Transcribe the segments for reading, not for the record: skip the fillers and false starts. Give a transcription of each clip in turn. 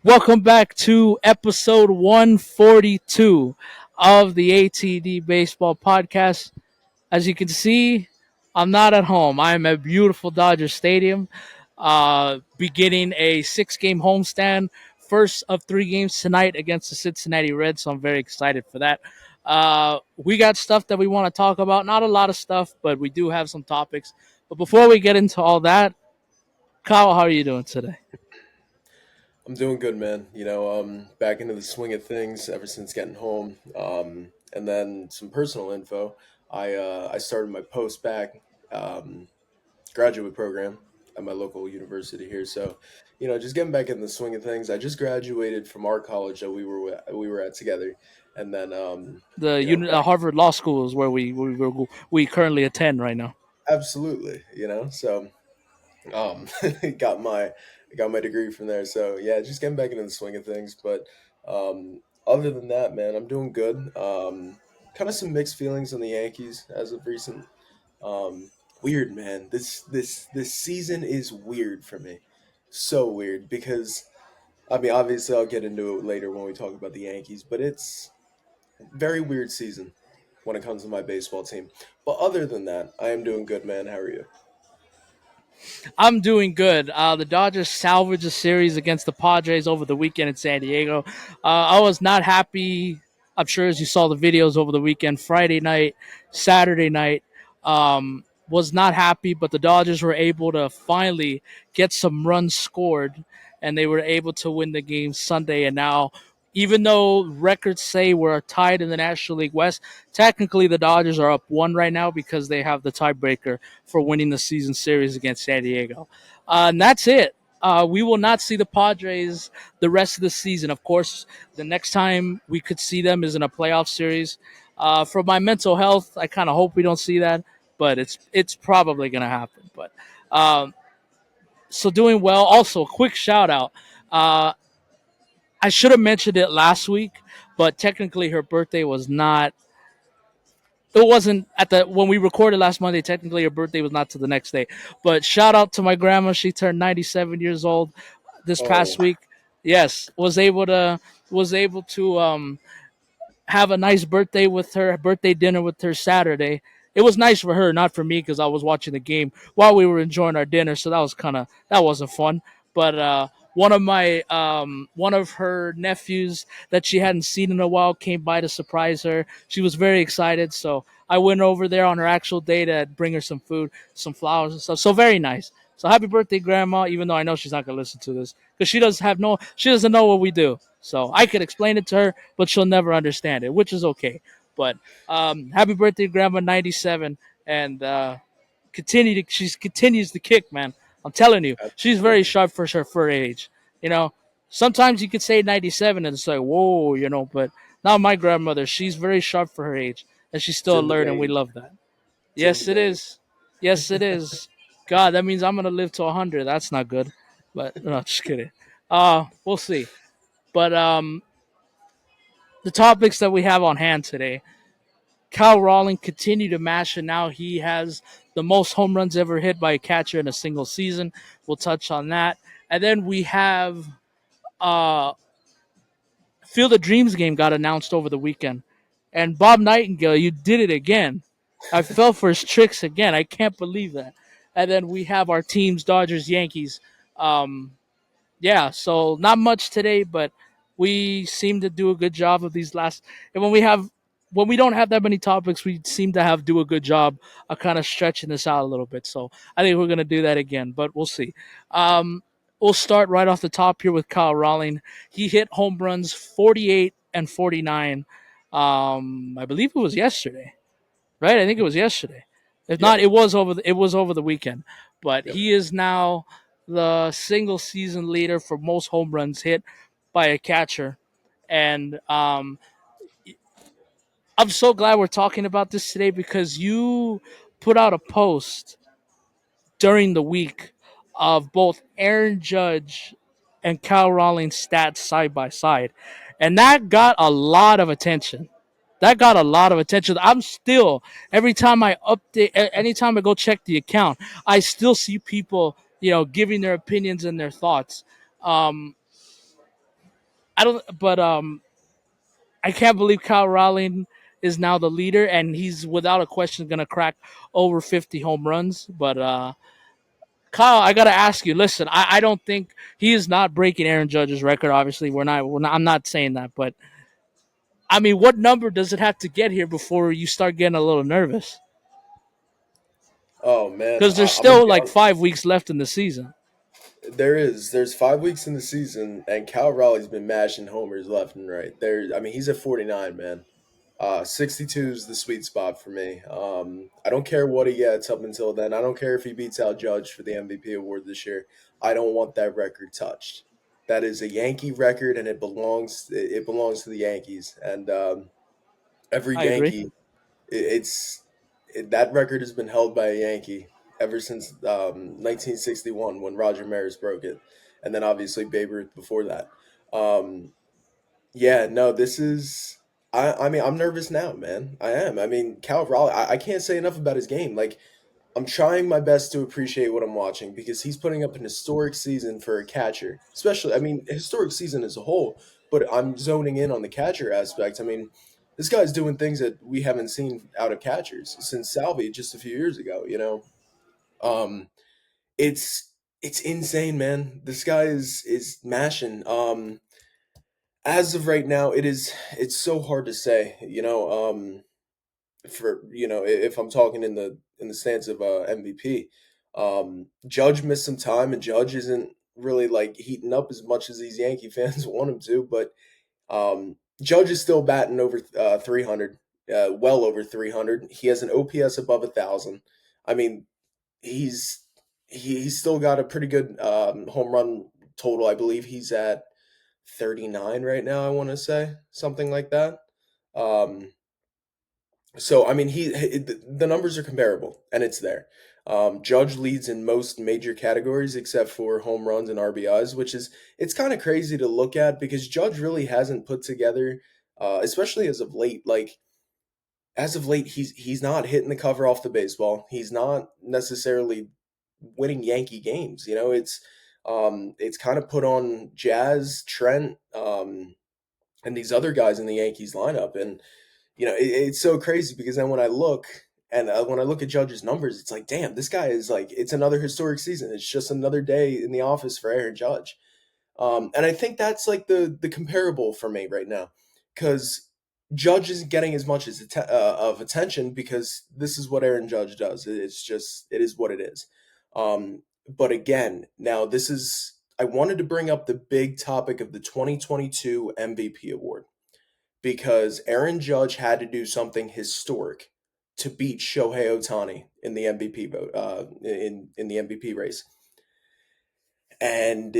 Welcome back to episode 142 of the ATD Baseball Podcast. As you can see, I'm not at home. I am at beautiful Dodger Stadium, beginning a six-game homestand. First of three games tonight against the Cincinnati Reds, so I'm very excited for that. We got stuff that we want to talk about. Not a lot of stuff, but we do have some topics. But before we get into all that, Kyle, how are you doing today? I'm doing good, man. Back into the swing of things ever since getting home. And then some personal info. I started my post back um, graduate program at my local university here. So, just getting back in the swing of things. I just graduated from our college that we were at together, and then back Harvard Law School is where we currently attend right now. absolutely. So got my got my degree from there. So yeah, just getting back into the swing of things. But other than that, man, I'm doing good. Kind of some mixed feelings on the Yankees as of recent. Weird, man. This season is weird for me. So weird because I mean, obviously, I'll get into it later when we talk about the Yankees, but it's a very weird season when it comes to my baseball team. But other than that, I am doing good, man. How are you? I'm doing good. The Dodgers salvaged a series against the Padres over the weekend in San Diego. I was not happy. I'm sure as you saw the videos over the weekend, Friday night, Saturday night, was not happy. But the Dodgers were able to finally get some runs scored, and they were able to win the game Sunday. And now, even though records say we're tied in the National League West, technically the Dodgers are up one right now because they have the tiebreaker for winning the season series against San Diego. And that's it. We will not see the Padres the rest of the season. Of course, the next time we could see them is in a playoff series. For my mental health, I kind of hope we don't see that, but it's probably going to happen. But so doing well. Also, a quick shout out. Uh, I should have mentioned it last week, but technically her birthday was not. It wasn't at the when we recorded last Monday. Technically, her birthday was not to the next day. But shout out to my grandma. She turned 97 years old this past Oh, week. Yes, was able to have a nice birthday with her, birthday dinner with her Saturday. It was nice for her, not for me, because I was watching the game while we were enjoying our dinner. So that wasn't fun. But one of her nephews that she hadn't seen in a while came by to surprise her. She was very excited, so I went over there on her actual day to bring her some food, some flowers and stuff. So very nice. So happy birthday, Grandma! Even though I know she's not gonna listen to this because she doesn't know what we do. So I could explain it to her, but she'll never understand it, which is okay. But happy birthday, Grandma 97, and she continues to kick, man. I'm telling you, she's very absolutely. sharp for her age. You know, sometimes you could say 97 and it's like whoa, but not my grandmother. She's very sharp for her age, and she's It's still in the alert, and we vein. love that. It's in the Yes, it vein. is. Yes, it is. God, that means I'm gonna live to 100. That's not good. But no, just kidding. We'll see. But the topics that we have on hand today. Kyle Rawling continued to mash, and now he has the most home runs ever hit by a catcher in a single season. We'll touch on that. And then we have uh, Field of Dreams game got announced over the weekend. And Bob Nightingale, you did it again. I fell for his tricks again. I can't believe that. And then we have our teams, Dodgers, Yankees. Um, yeah, so not much today, but we seem to do a good job of these last. And when we don't have that many topics, we seem to have do a good job of kind of stretching this out a little bit. So I think we're gonna do that again, but we'll see. Um, we'll start right off the top here with Kyle Rawling. He hit home runs 48 and 49. I believe it was yesterday, right? I think it was yesterday. If not, Yep. it was over the weekend. But Yep. he is now the single season leader for most home runs hit by a catcher, and I'm so glad we're talking about this today because you put out a post during the week of both Aaron Judge and Kyle Rawlings stats side by side, and that got a lot of attention. That got a lot of attention. I'm still every time I update, anytime I go check the account, I still see people, giving their opinions and their thoughts. Um, I don't, but I can't believe Kyle Raleigh is now the leader, and he's without a question going to crack over 50 home runs. But Kyle, I gotta ask you. Listen, I don't think he is not breaking Aaron Judge's record. Obviously, we're not. I'm not saying that, but I mean, what number does it have to get here before you start getting a little nervous? Oh man, Because there's I'm gonna still be like honest. 5 weeks left in the season. There's 5 weeks in the season, and Cal Raleigh's been mashing homers left and right. I mean, he's at 49, man. 62 is the sweet spot for me. I don't care what he gets up until then. I don't care if he beats out Judge for the MVP award this year. I don't want that record touched. That is a Yankee record, and it belongs to the Yankees. And every I agree. Yankee, that record has been held by a Yankee ever since 1961 when Roger Maris broke it, and then obviously Babe Ruth before that. Um, yeah, no, this is. I mean, I'm nervous now, man. I am. I mean, Cal Raleigh. I can't say enough about his game. Like, I'm trying my best to appreciate what I'm watching because he's putting up an historic season for a catcher. Especially, I mean, historic season as a whole, but I'm zoning in on the catcher aspect. I mean, this guy's doing things that we haven't seen out of catchers since Salvi just a few years ago, you know. Um it's it's insane, man. This guy is mashing. As of right now, it's so hard to say, you know, for if I'm talking in the stance of MVP. Judge missed some time, and Judge isn't really like heating up as much as these Yankee fans want him to. But Judge is still batting over 300, well over 300. He has an OPS above 1,000. I mean, he's he's still got a pretty good home run total. I believe he's at 39 right now. I want to say something like that. Um, so I mean, the numbers are comparable, and it's there. Judge leads in most major categories except for home runs and RBIs, which is it's kind of crazy to look at because Judge really hasn't put together, especially as of late. Like as of late, he's not hitting the cover off the baseball. He's not necessarily winning Yankee games. You know, it's kind of put on Jazz, Trent, and these other guys in the Yankees lineup, and it's so crazy because then when I look at Judge's numbers, it's like, damn, this guy is like, it's another historic season. It's just another day in the office for Aaron Judge. And I think that's like the comparable for me right now, because Judge isn't getting as much of attention because this is what Aaron Judge does. It is what it is. But again, now I wanted to bring up the big topic of the 2022 MVP award because Aaron Judge had to do something historic to beat Shohei Ohtani in the MVP vote, in the MVP race, and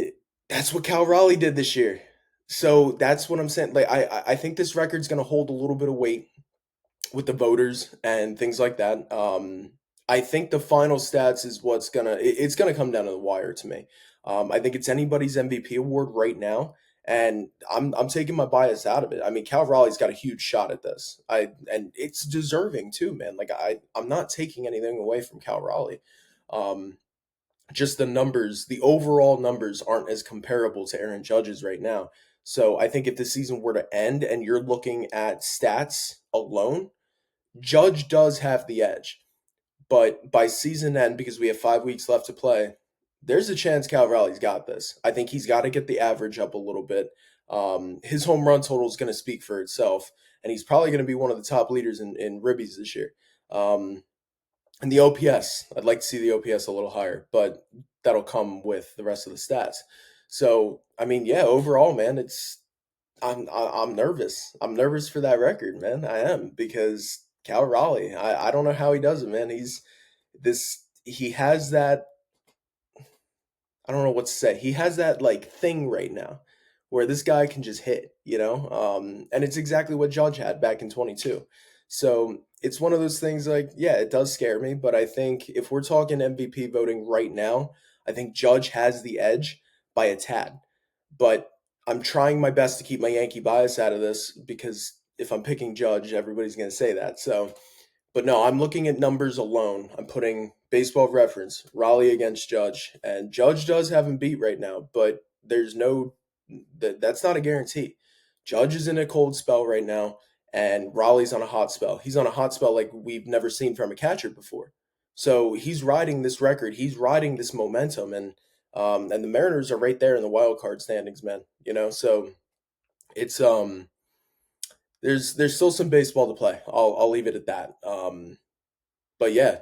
that's what Cal Raleigh did this year. So that's what I'm saying. Like I think this record's going to hold a little bit of weight with the voters and things like that. I think the final stats is it's gonna come down to the wire to me. I think it's anybody's MVP award right now, and I'm taking my bias out of it. I mean, Cal Raleigh's got a huge shot at this. And it's deserving too, man. Like I'm not taking anything away from Cal Raleigh. Um, just the numbers, the overall numbers aren't as comparable to Aaron Judge's right now. So I think if the season were to end and you're looking at stats alone, Judge does have the edge, but by season end, because we have 5 weeks left to play, there's a chance Cal Raleigh's got this. I think he's got to get the average up a little bit. His home run total is going to speak for itself, and he's probably going to be one of the top leaders in ribbies this year. And the OPS, I'd like to see the OPS a little higher, but that'll come with the rest of the stats. So, I mean, yeah, overall, man, I'm nervous. I'm nervous for that record, man. I am because Cal Raleigh. I don't know how he does it, man. He has that. I don't know what to say. He has that like thing right now where this guy can just hit, you know. And it's exactly what Judge had back in 22. So it's one of those things like, yeah, it does scare me, but I think if we're talking MVP voting right now, I think Judge has the edge by a tad. But I'm trying my best to keep my Yankee bias out of this because if I'm picking Judge, everybody's going to say that. So, but no, I'm looking at numbers alone. I'm putting baseball reference, Raleigh against Judge, and Judge does have him beat right now, but there's no That's not a guarantee. Judge is in a cold spell right now, and Raleigh's on a hot spell. He's on a hot spell like we've never seen from a catcher before. So he's riding this record. He's riding this momentum, and the Mariners are right there in the wild card standings, man. So it's there's still some baseball to play. I'll leave it at that. But yeah,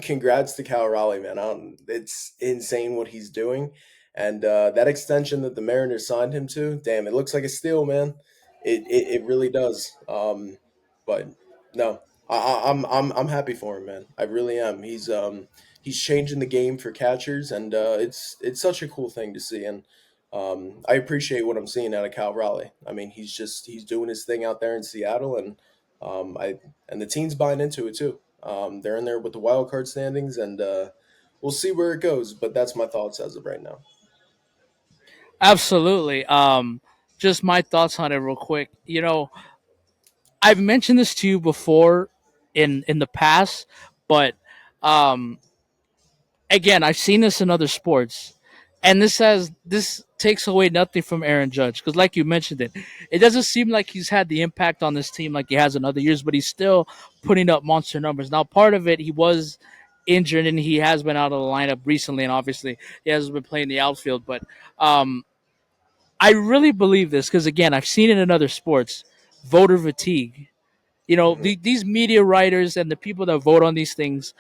congrats to Cal Raleigh, man. It's insane what he's doing, and that extension that the Mariners signed him to, damn, it looks like a steal, man. It really does. But no, I'm happy for him, man. I really am. He's changing the game for catchers, and it's such a cool thing to see, and I appreciate what I'm seeing out of Cal Raleigh. I mean, he's doing his thing out there in Seattle, and I and the team's buying into it too. They're in there with the wild card standings, and we'll see where it goes. But that's my thoughts as of right now. Absolutely. Just my thoughts on it, real quick. I've mentioned this to you before in the past, but um, again, I've seen this in other sports, and this takes away nothing from Aaron Judge because, like you mentioned it doesn't seem like he's had the impact on this team like he has in other years, but he's still putting up monster numbers. Now, part of it, he was injured and he has been out of the lineup recently, and obviously he hasn't been playing the outfield. But um, I really believe this because, again, I've seen it in other sports. Voter fatigue. Hmm. These media writers and the people that vote on these things,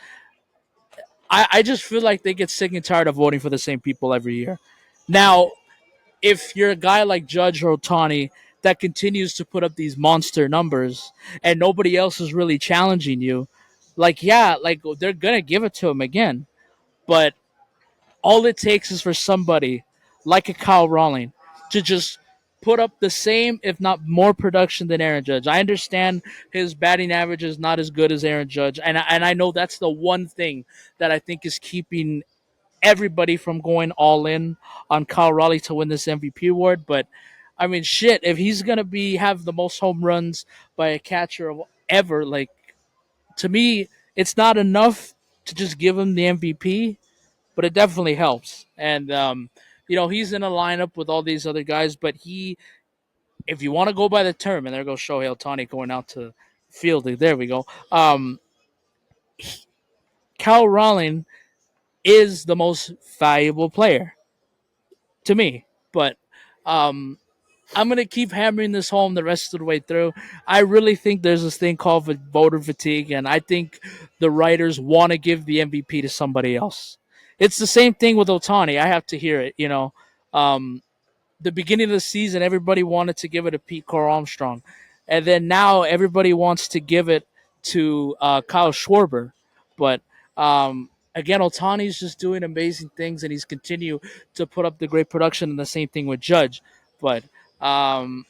I just feel like they get sick and tired of voting for the same people every year. Now, if you're a guy like Judge or Otani that continues to put up these monster numbers and nobody else is really challenging you, like, yeah, like they're going to give it to him again. But all it takes is for somebody like a Kyle Rowling to just put up the same, if not more, production than Aaron Judge. I understand his batting average is not as good as Aaron Judge, and I know that's the one thing that I think is keeping everybody from going all in on Kyle Raleigh to win this MVP award. But I mean, shit, if he's gonna be have the most home runs by a catcher of ever, like, to me, it's not enough to just give him the MVP, but it definitely helps. And he's in a lineup with all these other guys, but if you want to go by the term, and there goes Shohei Ohtani going out to fielding. There we go. Cal Raleigh is the most valuable player to me, but um, I'm gonna keep hammering this home the rest of the way through. I really think there's this thing called voter fatigue, and I think the writers want to give the MVP to somebody else. It's the same thing with Otani. I have to hear it. Um, the beginning of the season, everybody wanted to give it to Pete Carl Armstrong, and then now everybody wants to give it to Kyle Schwarber. But again, Otani's just doing amazing things, and he's continue to put up the great production. And the same thing with Judge. But um,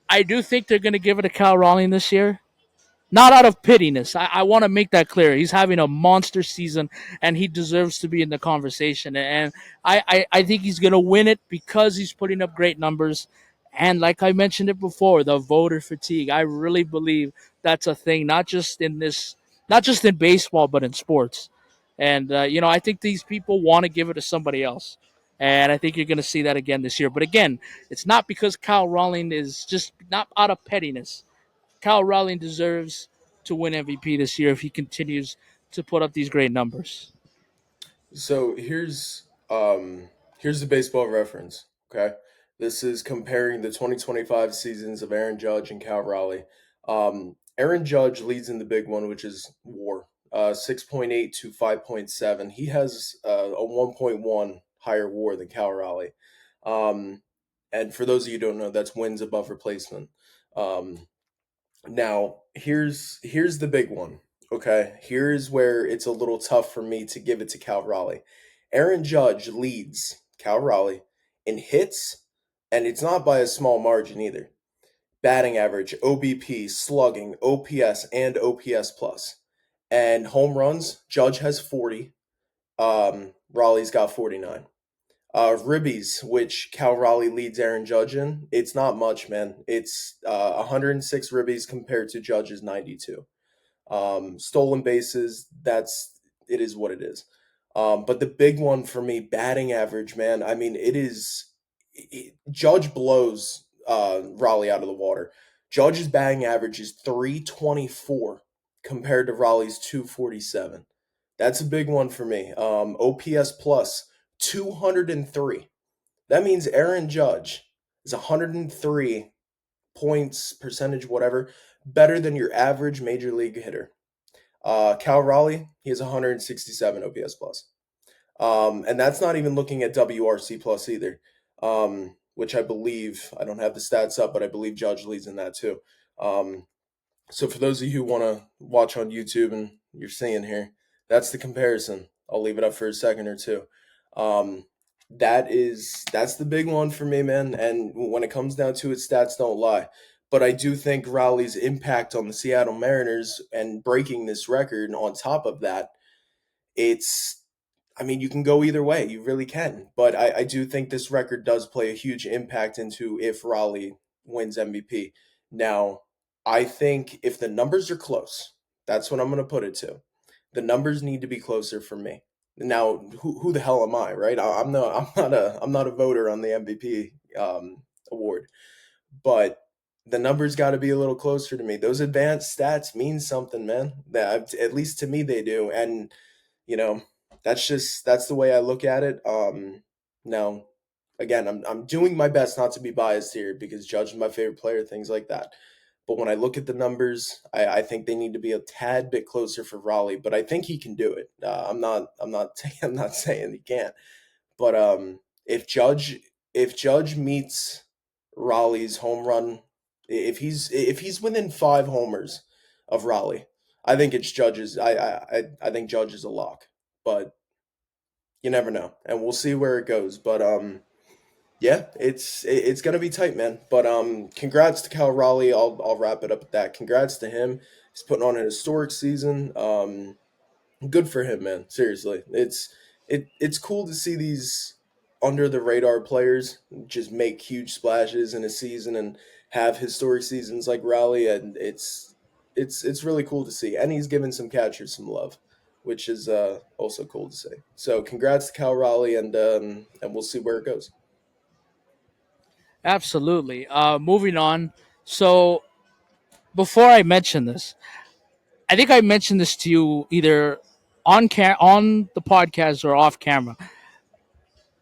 I do think they're going to give it to Kyle Rowling this year. Not out of pittiness. I want to make that clear. He's having a monster season, and he deserves to be in the conversation. And I think he's going to win it because he's putting up great numbers. And like I mentioned it before, the voter fatigue. I really believe that's a thing, not just in baseball, but in sports. And I think these people want to give it to somebody else. And I think you're going to see that again this year. But again, it's not because Kyle Rowling is just not out of pettiness. Kyle Rowling deserves to win MVP this year if he continues to put up these great numbers. So here's the baseball reference. Okay, this is comparing the 2025 seasons of Aaron Judge and Cal Raleigh. Aaron Judge leads in the big one, which is WAR, 6.8 to 5.7. He has a 1.1 higher WAR than Cal Raleigh. Um, and for those of you who don't know, that's wins above replacement. Um, Now, here's the big one. Okay, here's where it's a little tough for me to give it to Cal Raleigh. Aaron Judge leads Cal Raleigh in hits, and it's not by a small margin either. Batting average, OBP, slugging, OPS, and OPS plus. And home runs, Judge has 40. Raleigh's got 49. Ribbies, which Cal Raleigh leads Aaron Judge in, it's not much, man. It's 106 ribbies compared to Judge's 92. Stolen bases, it is what it is. But the big one for me, batting average, man. I mean, Judge blows Raleigh out of the water. Judge's batting average is 324 compared to Raleigh's 247. That's a big one for me. OPS plus 203. That means Aaron Judge is 103 points, percentage, whatever, better than your average major league hitter. Cal Raleigh, he has 167 OPS plus. And that's not even looking at WRC plus either, which I believe, I don't have the stats up, but I believe Judge leads in that too. Um, so for those of you who want to watch on YouTube and you're seeing here, that's the comparison. I'll leave it up for a second or two. Um, that's the big one for me, man. And when it comes down to it, stats don't lie. But I do think Raleigh's impact on the Seattle Mariners and breaking this record on top of that, it's I mean, you can go either way. You really can. But I do think this record does play a huge impact into if Raleigh wins MVP. Now, I think if the numbers are close, that's what I'm going to put it to. The numbers need to be closer for me. Now, who the hell am I, right? I'm not a voter on the MVP award, but the numbers got to be a little closer to me. Those advanced stats mean something, man. That at least to me they do, and you know, that's the way I look at it. Now, again, I'm doing my best not to be biased here because Judge is my favorite player, things like that. But when I look at the numbers, I think they need to be a tad bit closer for Raleigh. But I think he can do it. I'm not saying he can't. But if Judge meets Raleigh's home run, if he's within 5 homers of Raleigh, I think it's Judge's. I think Judge is a lock, but you never know, and we'll see where it goes. But yeah, it's gonna be tight, man. But congrats to Cal Raleigh. I'll wrap it up at that. Congrats to him. He's putting on an historic season. Good for him, man. Seriously, it's cool to see these under the radar players just make huge splashes in a season and have historic seasons like Raleigh, and it's really cool to see. And he's given some catchers some love, which is also cool to see. So congrats to Cal Raleigh, and we'll see where it goes. Absolutely. Moving on. So before I mention this, I think I mentioned this to you either on the podcast or off camera.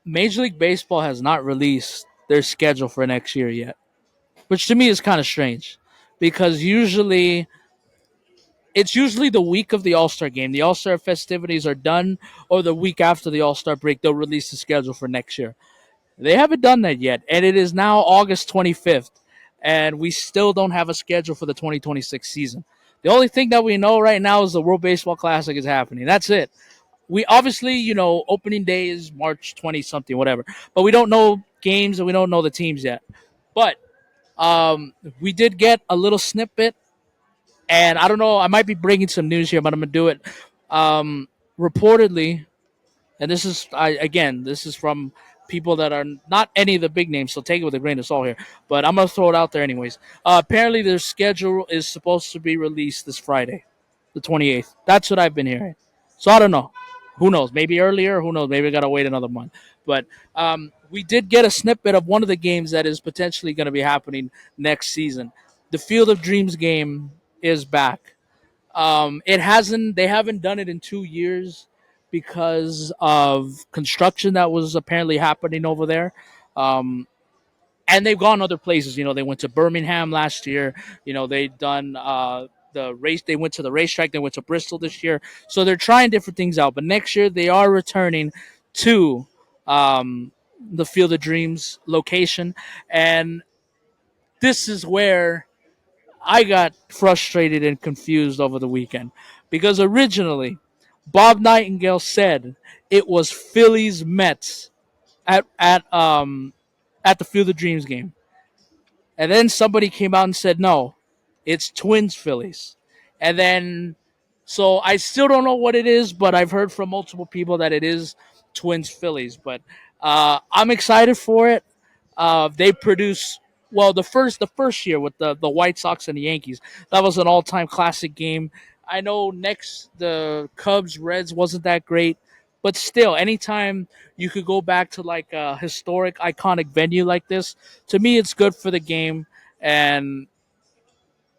Major League Baseball has not released their schedule for next year yet, which to me is kind of strange because usually the week of the All Star game. The All Star festivities are done, or the week after the All Star break, they'll release the schedule for next year. They haven't done that yet, and it is now August 25th, and we still don't have a schedule for the 2026 season. The only thing that we know right now is the World Baseball Classic is happening. That's it. We obviously, opening day is March 20 something, whatever, but we don't know games and we don't know the teams yet. But we did get a little snippet, and I don't know, I might be bringing some news here, but I'm going to do it. Um, Reportedly, and this is from people that are not any of the big names, so take it with a grain of salt here. But I'm gonna throw it out there anyways. Apparently, their schedule is supposed to be released this Friday, the 28th. That's what I've been hearing. So I don't know. Who knows? Maybe earlier. Who knows? Maybe we gotta wait another month. But we did get a snippet of one of the games that is potentially going to be happening next season. The Field of Dreams game is back. It hasn't. They haven't done it in 2 years because of construction that was apparently happening over there. Um, and they've gone other places. They went to Birmingham last year. They done the race. They went to the racetrack. They went to Bristol this year. So they're trying different things out. But next year they are returning to the Field of Dreams location, and this is where I got frustrated and confused over the weekend because originally Bob Nightingale said it was Phillies Mets at the Field of Dreams game. And then somebody came out and said, no, it's Twins Phillies. And then, so I still don't know what it is, but I've heard from multiple people that it is Twins Phillies. But I'm excited for it. They produce well the first year with the White Sox and the Yankees. That was an all time classic game. I know next the Cubs Reds wasn't that great, But still, anytime you could go back to like a historic, iconic venue like this, to me, it's good for the game. And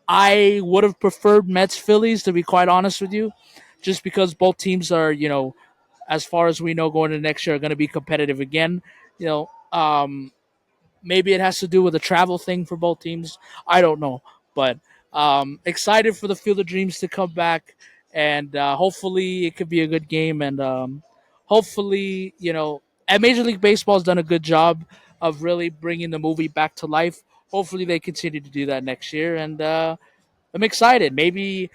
I would have preferred Mets Phillies, to be quite honest with you, just because both teams are, as far as we know, going into next year, are going to be competitive again. You know, maybe it has to do with the travel thing for both teams. I don't know, but excited for the Field of Dreams to come back, and hopefully it could be a good game. And hopefully, and Major League Baseball has done a good job of really bringing the movie back to life. Hopefully, they continue to do that next year, and I'm excited. Maybe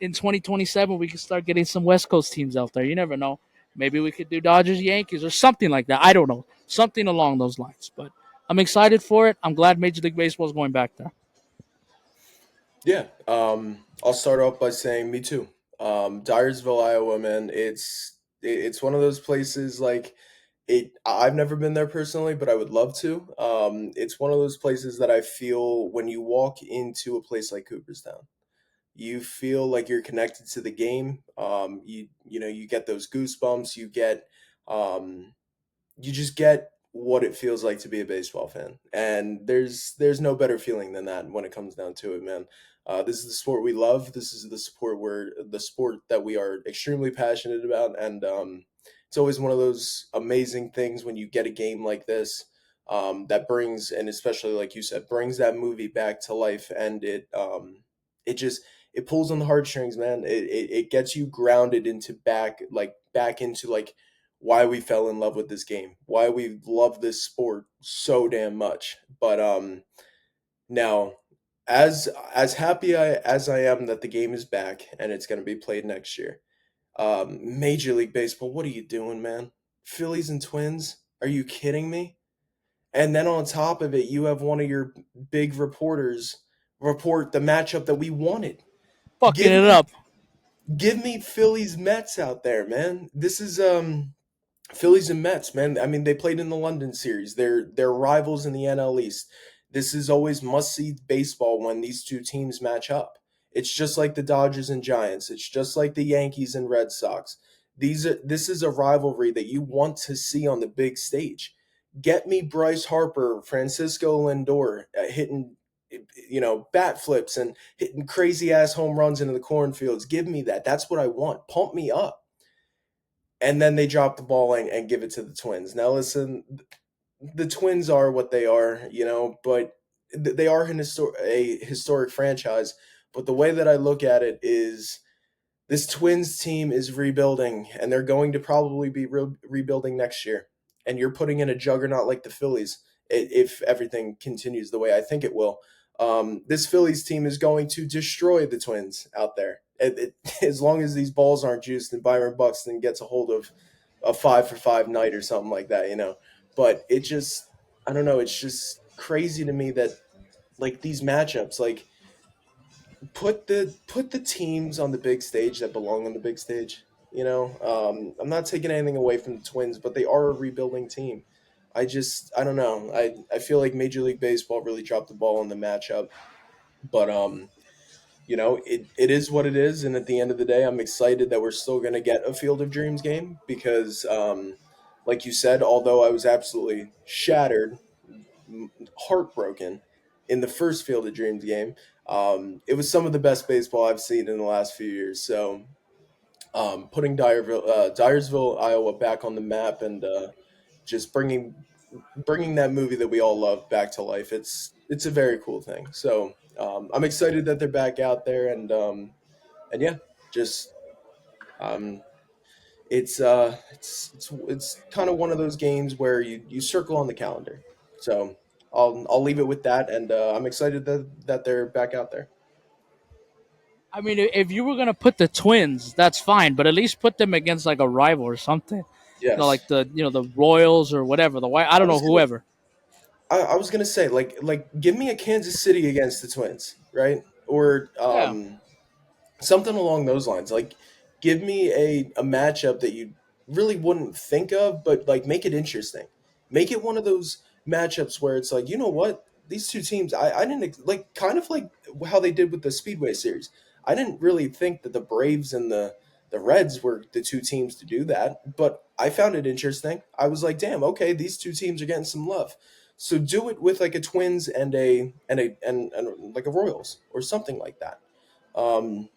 in 2027 we can start getting some West Coast teams out there. You never know. Maybe we could do Dodgers Yankees or something like that. I don't know. Something along those lines. But I'm excited for it. I'm glad Major League Baseball is going back there. Yeah, I'll start off by saying me too. Dyersville, Iowa, man. It's one of those places like it. I've never been there personally, but I would love to. It's one of those places that I feel when you walk into a place like Cooperstown, you feel like you're connected to the game. You get those goosebumps. Um, you just get what it feels like to be a baseball fan, and there's no better feeling than that when it comes down to it, man. This is the sport we love. This is the sport that we are extremely passionate about, and it's always one of those amazing things when you get a game like this, that brings, and especially like you said, brings that movie back to life, and it just it pulls on the heartstrings, man. It gets you grounded into back into like why we fell in love with this game, why we love this sport so damn much. But now, as happy as I am that the game is back and it's going to be played next year, Major League Baseball, what are you doing, man? Phillies and Twins? Are you kidding me? And then on top of it, you have one of your big reporters report the matchup that we wanted. Fucking Give it me up. give me Phillies Mets out there, man. This is Phillies and Mets, man. I mean, they played in the London series. They're rivals in the NL East. This is always must see baseball when these two teams match up. It's just like the Dodgers and Giants. It's just like the Yankees and Red Sox. This is a rivalry that you want to see on the big stage. Get me Bryce Harper, Francisco Lindor hitting bat flips and hitting crazy ass home runs into the cornfields. Give me that. That's what I want. Pump me up. And then they drop the ball and give it to the Twins. Now, listen, the Twins are what they are, but they are a historic franchise. But the way that I look at it is this Twins team is rebuilding, and they're going to probably be rebuilding next year. And you're putting in a juggernaut like the Phillies if everything continues the way I think it will. This Phillies team is going to destroy the Twins out there. As long as these balls aren't juiced and Byron Buxton gets a hold of a 5 for 5 night or something like that. But I don't know. It's just crazy to me that like these matchups, like put the teams on the big stage that belong on the big stage. I'm not taking anything away from the Twins, but they are a rebuilding team. I don't know. I feel like Major League Baseball really dropped the ball on the matchup, but it is what it is. And at the end of the day, I'm excited that we're still going to get a Field of Dreams game because, like you said, although I was absolutely shattered, heartbroken in the first Field of Dreams game, it was some of the best baseball I've seen in the last few years. So, putting Dyersville, Iowa, back on the map and just bringing that movie that we all love back to life. It's a very cool thing. So I'm excited that they're back out there, and yeah, just um, it's kind of one of those games where you circle on the calendar. So I'll leave it with that, and I'm excited that they're back out there. I mean, if you were gonna put the Twins, that's fine, but at least put them against like a rival or something. Like Yes, the Royals or whatever. The White. I I don't know was gonna whoever. I was gonna say like give me a Kansas City against the Twins, right? Or Yeah. something along those lines. Like, give me a matchup that you really wouldn't think of, but like make it interesting. Make it one of those matchups where it's like, you know what? These two teams, I didn't like kind of like how they did with the Speedway series. I didn't really think that the Braves and the Reds were the two teams to do that, but I found it interesting. I was like, damn, okay, these two teams are getting some love. So do it with like a Twins and like a Royals or something like that. Um,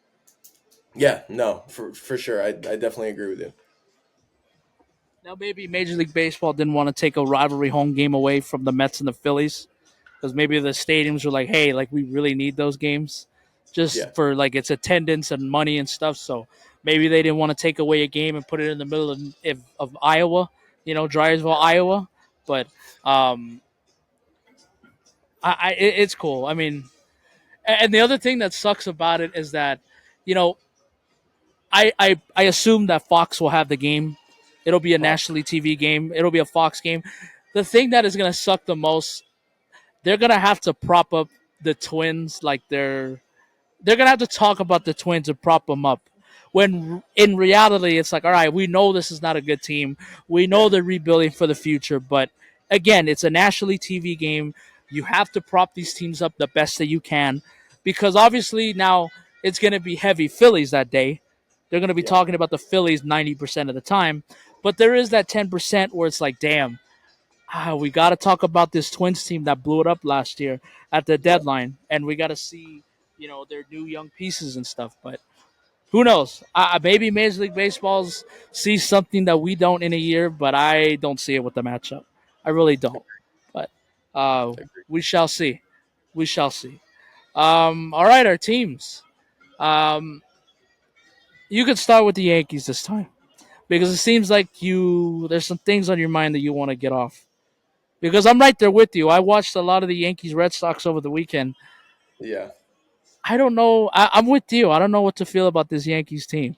yeah, no, for sure. I definitely agree with you. Now maybe Major League Baseball didn't want to take a rivalry home game away from the Mets and the Phillies because maybe the stadiums were like, hey, like we really need those games just Yeah, for like its attendance and money and stuff. So maybe they didn't want to take away a game and put it in the middle of Iowa, Dryersville, yeah, Iowa. But um, it's cool. I mean, and the other thing that sucks about it is that, you know, I assume that Fox will have the game. It'll be a nationally TV game. It'll be a Fox game. The thing that is gonna suck the most, they're gonna have to prop up the Twins like they're gonna have to talk about the Twins and prop them up. When in reality, it's like, all right, we know this is not a good team. We know yeah, they're rebuilding for the future, but again, it's a nationally TV game. You have to prop these teams up the best that you can, because obviously now it's gonna be heavy Phillies that day. They're gonna be yeah, talking about the Phillies 90% of the time, but there is that 10% where it's like, damn, we got to talk about this Twins team that blew it up last year at the yeah, deadline, and we got to see, their new young pieces and stuff. But who knows? Maybe Major League Baseball's sees something that we don't in a year, but I don't see it with the matchup. I really don't. But uh, agree. we shall see. We shall see. All right, our teams. Um, you could start with the Yankees this time because it seems like there's some things on your mind that you want to get off. Because I'm right there with you. I watched a lot of the Yankees Red Sox over the weekend. Yeah, I don't know. I'm with you. I don't know what to feel about this Yankees team.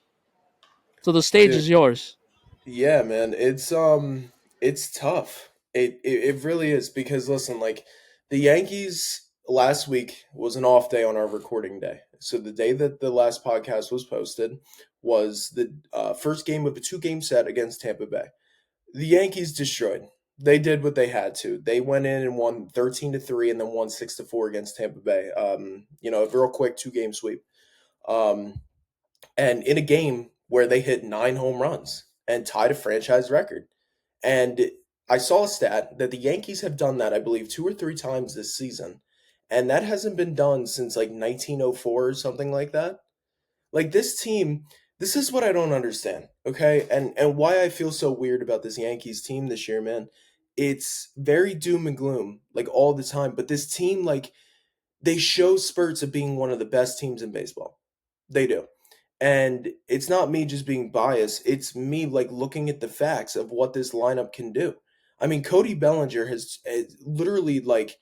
So the stage dude. is yours. Yeah, man, it's tough. It really is because listen, like the Yankees last week was an off day on our recording day. So the day that the last podcast was posted was the first game of a two-game set against Tampa Bay. The Yankees destroyed. They did what they had to. They went in and won 13-3 and then won 6-4 against Tampa Bay. A real quick two-game sweep. Um, and in a game where they hit 9 home runs and tied a franchise record. And I saw a stat that the Yankees have done that, I believe, two or three times this season. And that hasn't been done since like 1904 or something like that. Like this team, this is what I don't understand, okay? And why I feel so weird about this Yankees team this year, man. It's very doom and gloom like all the time, but this team like they show spurts of being one of the best teams in baseball. They do. And it's not me just being biased, it's me like looking at the facts of what this lineup can do. I mean, Cody Bellinger has literally like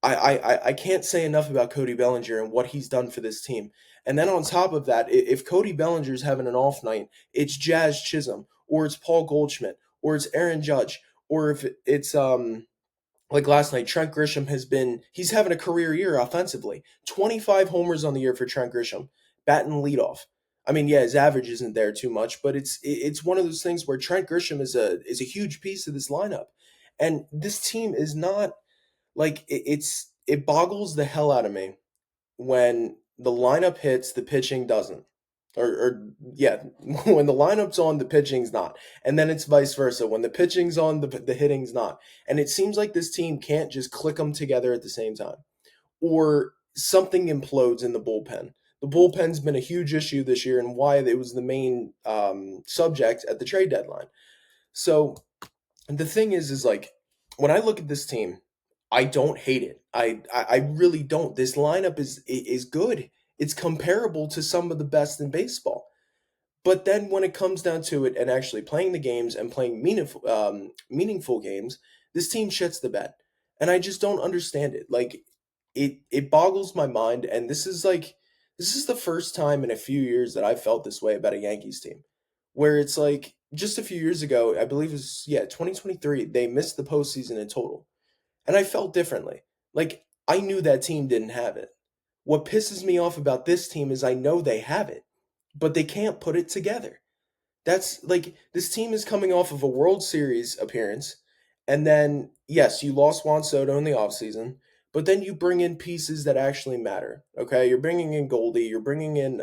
I can't say enough about Cody Bellinger and what he's done for this team. And then on top of that, if Cody Bellinger's having an off night, it's Jazz Chisholm or it's Paul Goldschmidt or it's Aaron Judge or if it's like last night, Trent Grisham he's having a career year offensively. 25 homers on the year for Trent Grisham, batting leadoff. I mean, yeah, his average isn't there too much, but it's one of those things where Trent Grisham is a huge piece of this lineup. And this team is not like it boggles the hell out of me when the lineup hits, the pitching doesn't. Or yeah, when the lineup's on, the pitching's not, and then it's vice versa. When the pitching's on, the hitting's not, and it seems like this team can't just click them together at the same time, or something implodes in the bullpen. The bullpen's been a huge issue this year, and why it was the main subject at the trade deadline. So the thing is like when I look at this team, I don't hate it. I really don't. This lineup is good. It's comparable to some of the best in baseball. But then when it comes down to it and actually playing the games and playing meaningful games, this team shits the bed. And I just don't understand it. Like it boggles my mind and this is the first time in a few years that I felt this way about a Yankees team. Where it's like just a few years ago, I believe it was 2023, they missed the postseason in total. And I felt differently. Like I knew that team didn't have it. What pisses me off about this team is I know they have it, but they can't put it together. That's like this team is coming off of a World Series appearance, and then yes, you lost Juan Soto in the offseason, but then you bring in pieces that actually matter. Okay, you're bringing in Goldie, you're bringing in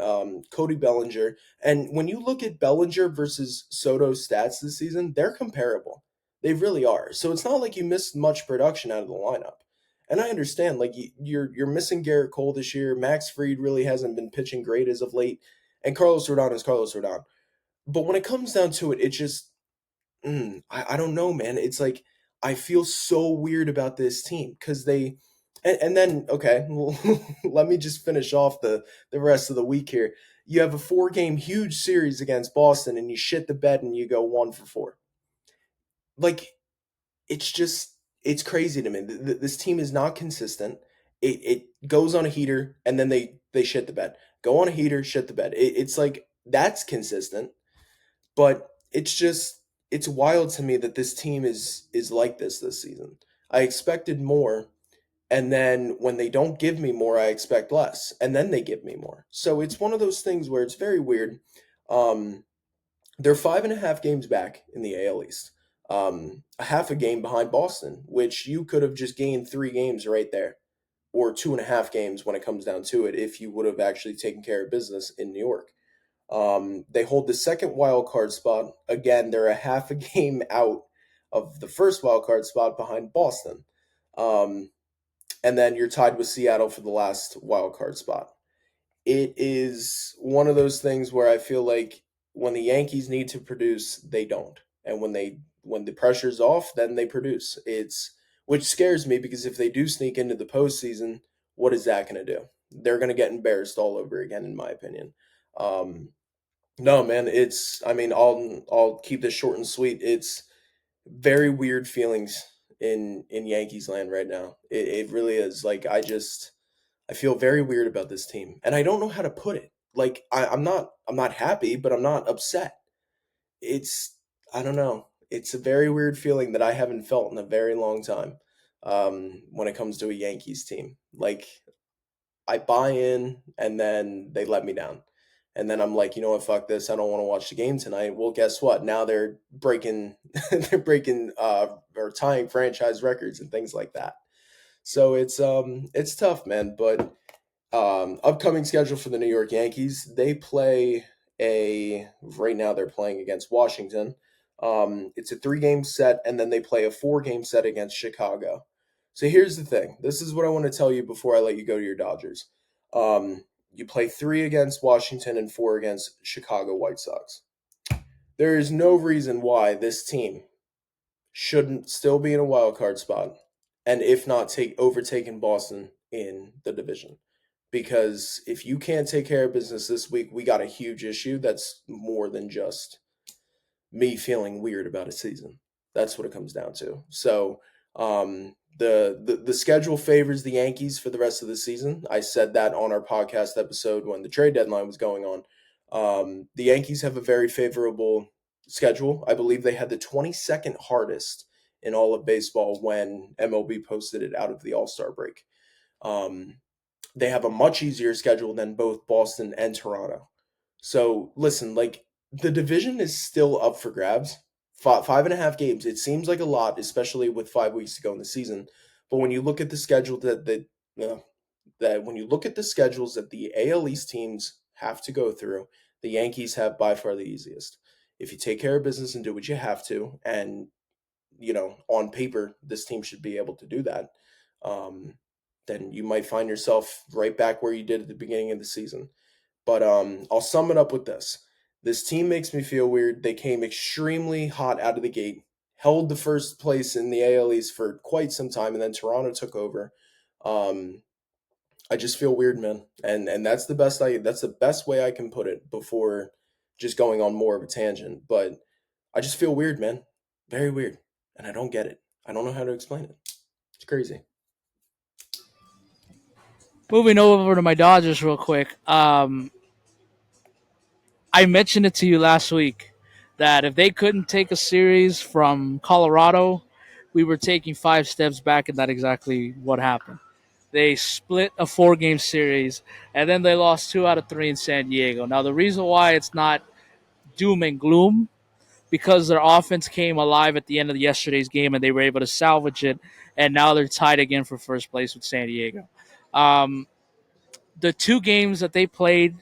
Cody Bellinger, and when you look at Bellinger versus Soto's stats this season, they're comparable. They really are. So it's not like you missed much production out of the lineup. And I understand, like you're missing Garrett Cole this year. Max Fried really hasn't been pitching great as of late, and Carlos Rodon is Carlos Rodon. But when it comes down to it, it just I don't know, man. It's like I feel so weird about this team because and then okay, well, let me just finish off the rest of the week here. You have a 4 game huge series against Boston, and you shit the bed and you go 1 for 4. Like it's crazy to me. This team is not consistent. It goes on a heater and then they shit the bed. Go on a heater, shit the bed. It's like that's consistent, but it's wild to me that this team is like this season. I expected more, and then when they don't give me more, I expect less, and then they give me more. So it's one of those things where it's very weird. Um, they're 5.5 games back in the AL East. A half a game behind Boston, which you could have just gained 3 games right there, or 2.5 games when it comes down to it, if you would have actually taken care of business in New York. They hold the second wild card spot. Again, they're a half a game out of the first wild card spot behind Boston. Um, and then you're tied with Seattle for the last wild card spot. It is one of those things where I feel like when the Yankees need to produce, they don't. And when the pressure's off, then they produce. It's which scares me because if they do sneak into the postseason, what is that going to do? They're going to get embarrassed all over again, in my opinion. Um, no, man, it's I mean, I'll keep this short and sweet. It's very weird feelings in Yankees land right now. It really is. Like I feel very weird about this team. And I don't know how to put it. Like I'm not happy, but I'm not upset. It's I don't know. It's a very weird feeling that I haven't felt in a very long time. When it comes to a Yankees team. Like I buy in and then they let me down. And then I'm like, you know what, fuck this. I don't want to watch the game tonight. Well, guess what? Now they're breaking they're breaking or tying franchise records and things like that. So it's tough, man, but upcoming schedule for the New York Yankees, they play a right now they're playing against Washington. It's a 3 game set, and then they play a 4 game set against Chicago. So here's the thing. This is what I want to tell you before I let you go to your Dodgers. You play 3 against Washington and 4 against Chicago White Sox. There is no reason why this team shouldn't still be in a wild card spot, and if not take overtaking Boston in the division. Because if you can't take care of business this week, we got a huge issue that's more than just me feeling weird about a season. That's what it comes down to. So the schedule favors the Yankees for the rest of the season. I said that on our podcast episode when the trade deadline was going on. The Yankees have a very favorable schedule. I believe they had the 22nd hardest in all of baseball when MLB posted it out of the All Star break. Um, they have a much easier schedule than both Boston and Toronto. So listen, like the division is still up for grabs. 5.5 games. It seems like a lot, especially with 5 weeks to go in the season. But when you look at the schedule uh, that when you look at the schedules that the AL East teams have to go through, the Yankees have by far the easiest. If you take care of business and do what you have to, and on paper, this team should be able to do that. Um, then you might find yourself right back where you did at the beginning of the season. But I'll sum it up with this. This team makes me feel weird. They came extremely hot out of the gate, held the first place in the AL East for quite some time, and then Toronto took over. Um, I just feel weird, man, and that's the best way I can put it before just going on more of a tangent. But I just feel weird, man, very weird, and I don't get it. I don't know how to explain it. It's crazy. Moving over to my Dodgers real quick. I mentioned it to you last week that if they couldn't take a series from Colorado, we were taking 5 steps back, and that's exactly what happened. They split a 4 game series, and then they lost 2 out of 3 in San Diego. Now, the reason why it's not doom and gloom because their offense came alive at the end of yesterday's game and they were able to salvage it, and now they're tied again for first place with San Diego. Um, the two games that they played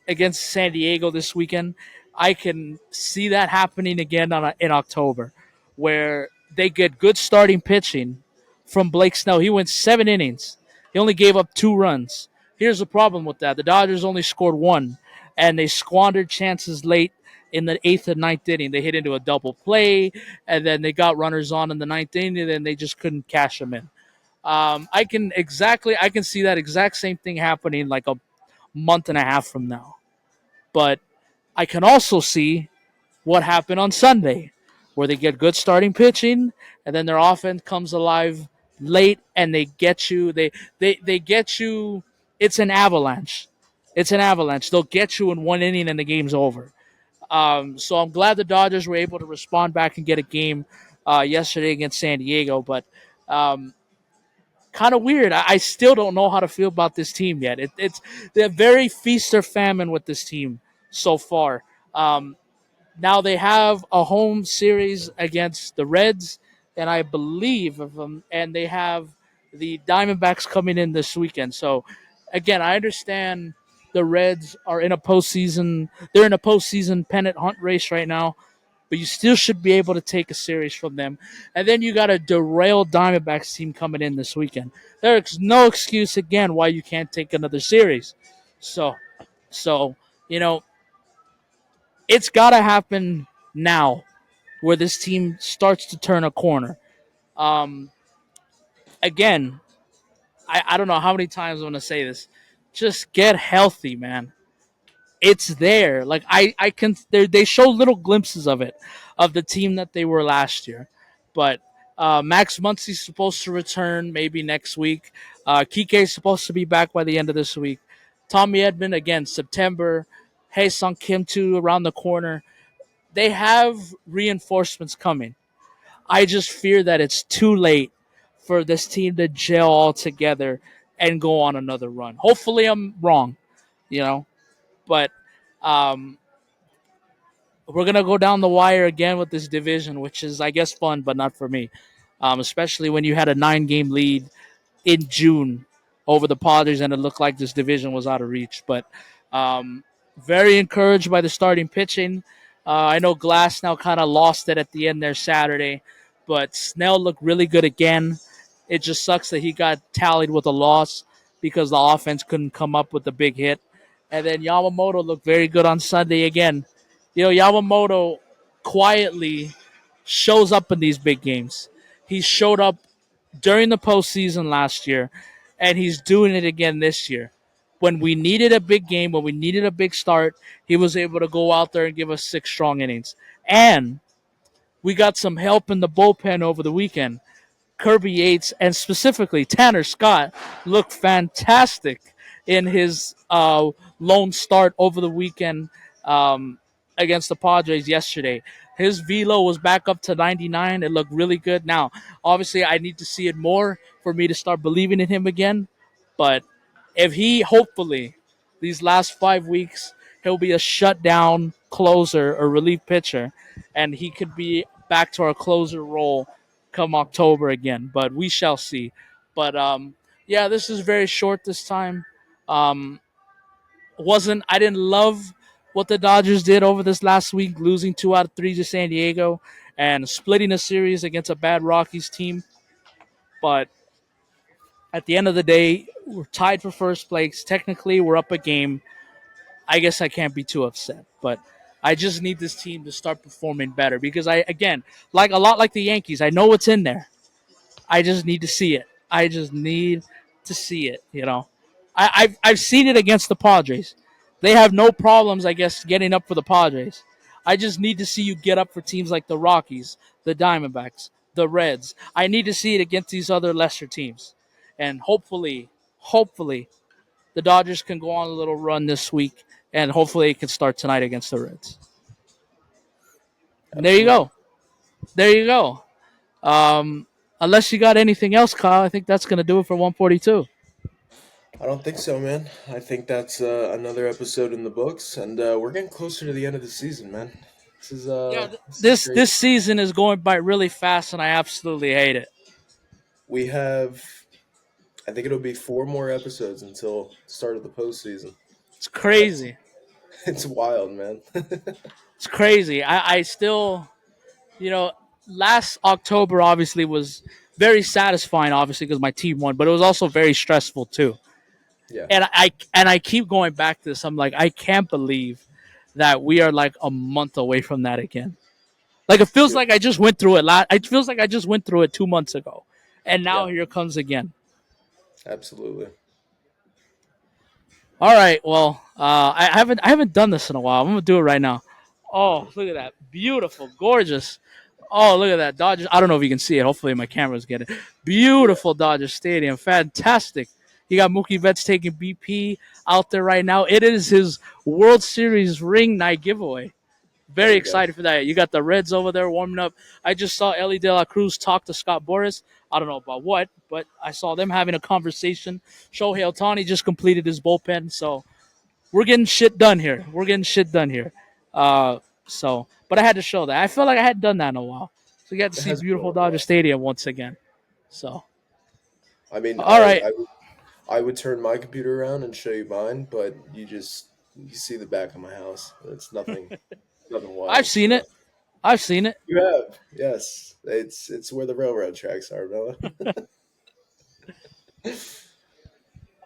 against San Diego this weekend, I can see that happening again in October, where they get good starting pitching from Blake Snell. He went 7 innings. He only gave up 2 runs. Here's the problem with that: the Dodgers only scored one, and they squandered chances late in the eighth and ninth inning. They hit into a double play, and then they got runners on in the ninth inning, and then they just couldn't cash them in. I can see that exact same thing happening like a month and a half from now. But I can also see what happened on Sunday, where they get good starting pitching, and then their offense comes alive late, and they get you. They get you. It's an avalanche. It's an avalanche. They'll get you in 1 inning, and the game's over. So I'm glad the Dodgers were able to respond back and get a game yesterday against San Diego, but. Kind of weird. I still don't know how to feel about this team yet. They're very feast or famine with this team so far. Um, Now they have a home series against the Reds, and I believe of them, and they have the Diamondbacks coming in this weekend. So, again, I understand the Reds are in a postseason. They're in a postseason pennant hunt race right now, but you still should be able to take a series from them. And then you got a derailed Diamondbacks team coming in this weekend. There's no excuse again why you can't take another series. So, so you know, it's got to happen now where this team starts to turn a corner. Um, Again, I don't know how many times I'm going to say this. Just get healthy, man. It's there. Like I can. They show little glimpses of it, of the team that they were last year. But Max Muncy's supposed to return maybe next week. Kike's supposed to be back by the end of this week. Tommy Edmond again September. Hey Sung Kim too around the corner. They have reinforcements coming. I just fear that it's too late for this team to gel all together and go on another run. Hopefully, I'm wrong, you know, but um, we're gonna go down the wire again with this division, which is, I guess, fun, but not for me. Especially when you had a 9 game lead in June over the Padres, and it looked like this division was out of reach. But very encouraged by the starting pitching. I know Glass now kind of lost it at the end there Saturday, but Snell looked really good again. It just sucks that he got tallied with a loss because the offense couldn't come up with the big hit. And then Yamamoto looked very good on Sunday again. Yamamoto quietly shows up in these big games. He showed up during the postseason last year, and he's doing it again this year. When we needed a big game, when we needed a big start, he was able to go out there and give us 6 strong innings. And we got some help in the bullpen over the weekend. Kirby Yates and specifically Tanner Scott looked fantastic in his lone start over the weekend against the Padres yesterday. His velo was back up to 99. It looked really good. Now, obviously, I need to see it more for me to start believing in him again. But if he, hopefully, these last 5 weeks, he'll be a shutdown closer or relief pitcher, and he could be back to our closer role come October again. But we shall see. But yeah, this is very short this time. Um, wasn't I didn't love what the Dodgers did over this last week, losing 2 out of 3 to San Diego and splitting a series against a bad Rockies team. But at the end of the day, we're tied for first place. Technically, we're up a game. I guess I can't be too upset, but I just need this team to start performing better because again, like a lot like the Yankees, I know what's in there. I just need to see it. I just need to see it. I've seen it against the Padres. They have no problems, I guess, getting up for the Padres. I just need to see you get up for teams like the Rockies, the Diamondbacks, the Reds. I need to see it against these other lesser teams. And hopefully, the Dodgers can go on a little run this week, and hopefully it can start tonight against the Reds. And there you Absolutely. go. There you go. Um, Unless you got anything else, Kyle, I think that's going to do it for 142. I don't think so, man. I think that's another episode in the books, and we're getting closer to the end of the season, man. Yeah, this is this crazy. season is going by really fast, and I absolutely hate it. We have, I think it'll be 4 more episodes until the start of the postseason. It's That's crazy. it's wild, man. It's crazy. I still, you know, last October obviously was very satisfying, obviously because my team won, but it was also very stressful too. Yeah, And I keep going back to this. I'm like, I can't believe that we are like a month away from that again. Like it feels dude. like I just went through it. It feels like I just went through it 2 months ago, and now Yeah, here it comes again. absolutely. All right. Well, I haven't done this in a while. I'm gonna do it right now. Oh, look at that! Beautiful, gorgeous. Oh, look at that Dodgers. I don't know if you can see it. Hopefully, my cameras get it. Yeah, Beautiful Dodger Stadium. Fantastic. You got Mookie Betts taking BP out there right now. It is his World Series ring night giveaway. there Very we go. excited for that. You got the Reds over there warming up. I just saw Ellie De La Cruz talk to Scott Boras. I don't know about what, but I saw them having a conversation. Shohei Ohtani just completed his bullpen, so we're getting shit done here. We're getting shit done here. But I had to show that. I felt like I hadn't done that in a while. So you got to It see has been a beautiful little Dodger while. Stadium once again. So, I mean, all right. I would turn my computer around and show you mine, but you see the back of my house. It's nothing I've wild. seen it. I've seen it. You have, yes. It's where the railroad tracks are, Bella.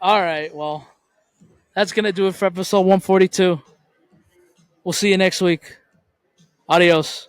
All right. Well, that's going to do it for episode 142. We'll see you next week. Adios.